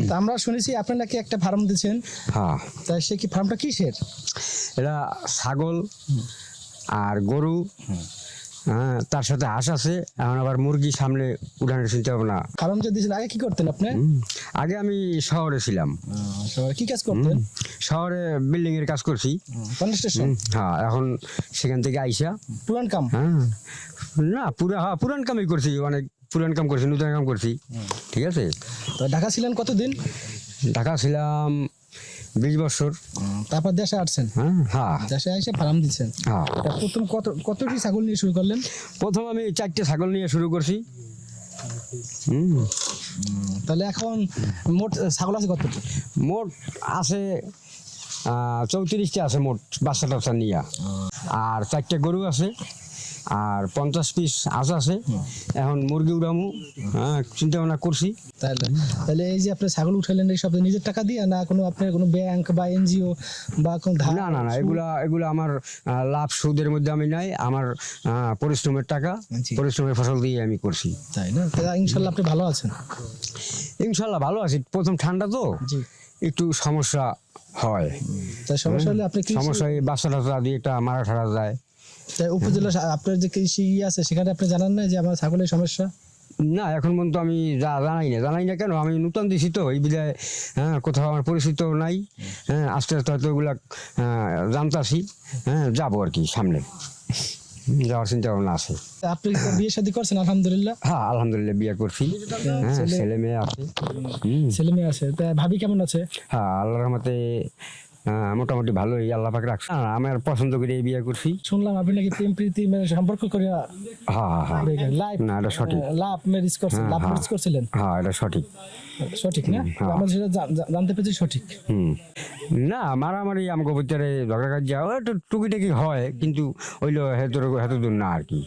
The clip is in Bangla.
তো আমরা শুনেছি আপনি নাকি একটা ফার্ম দিয়েছেন। হ্যাঁ, তাই সে কি ফার্মটা কিসের? এটা ছাগল আর গরু, হ্যাঁ, তার সাথে হাঁস আছে। এখন আবার মুরগি সামনে উঠানোর চিন্তা ভাবনা। ফার্ম যে দিয়েছেন আগে কি করতেন আপনি? আগে আমি শহরে ছিলাম, কি কাজ করতেন? শহরে বিল্ডিং এর কাজ করছি। কনস্ট্রাকশন? হ্যাঁ, এখন সেখান থেকে আইসা পুরান কাম? হ্যাঁ, না পুরান কামই করছি, অনেক পুরান কাম করছি, নতুন কাম করছি। ঠিক আছে। তো ঢাকা ছিলেন কতদিন? ঢাকা ছিলাম 20 বছর। তারপর দেশে আসছেন? হ্যাঁ, দেশে এসে ফার্ম দিচ্ছেন। হ্যাঁ। তা প্রথম কতটি ছাগল নিয়ে শুরু করলেন? প্রথম আমি 4টে ছাগল নিয়ে শুরু করছি। তাহলে এখন মোট ছাগল আছে কতটি? মোট আছে 34টা আছে মোট, বাচ্চা টাচ্চা নিয়ে। আর 4টে গরু আছে, আর 50 পিস হাঁস আছে। এখন মুরগি উড়ামু, হ্যাঁ, চিন্তা ভাবনা করছি। তাহলে এই যে আপনি ছাগল উঠাইলেন এই সব নিজের টাকা দিয়ে, না কোনো আপনার কোনো ব্যাংক বা এনজিও বা কোনো ধার? না, এগুলা আমার লাভ সুদের মধ্যে আমি নাই, আমার পরিশ্রমের টাকা, পরিশ্রমের ফসল দিয়ে আমি করছি। তাই না? ইনশাল্লাহ আপনি ভালো আছেন? ইনশাল্লাহ ভালো আছি। প্রথম ঠান্ডা তো একটু সমস্যা হয়। তাই সমস্যা হলে আপনি সমস্যা, এই বাচ্চা টাচ্চা দিয়ে একটা মারা ঠারা যায়। তাই উপজেলা আপনার যে কৃষি আছে সেখানে আপনি জানান না যে আমার ছাগলের সমস্যা? না, এখন পর্যন্ত আমি জানাই না কেন, আমি নতুন দিছি তো এই বিধায়। হ্যাঁ, কোথাও আমার পরিচিত নাই। হ্যাঁ, আস্তে আস্তে হয়তো ওগুলা জানতাছি। হ্যাঁ, যাবো আর কি, সামনে যাওয়ার চিন্তা ভাবনা আছে। আপনি বিয়ে শাদী করছেন? আলহামদুলিল্লাহ। হ্যাঁ, আলহামদুলিল্লাহ বিয়ে করছি। হ্যাঁ, ছেলে মেয়ে আছে। ছেলে মেয়ে আছে? তা ভাবি কেমন আছে? হ্যাঁ, আল্লাহর রহমতে মোটামুটি ভালোই আল্লাহ পাক রাখছে। আমার পছন্দ করে এই বিয়ে করছি। শুনলাম আপনি নাকি প্রেম প্রীতি সম্পর্ক করে হ্যাঁ, লাইফ, না এটা সঠিক। লাভ ম্যারেজ করছেন? লাভ ম্যারেজ করছিলেন? হ্যাঁ, এটা সঠিক। সঠিক না? আমরা সেটা জানতে পেরেছি সঠিক। না, মারামারি আমাকে ভিতরে ঝগড়া কাজ যাওয়া একটু টুকিটাকি হয়, কিন্তু ওইলো হেতু দূর না আর কি।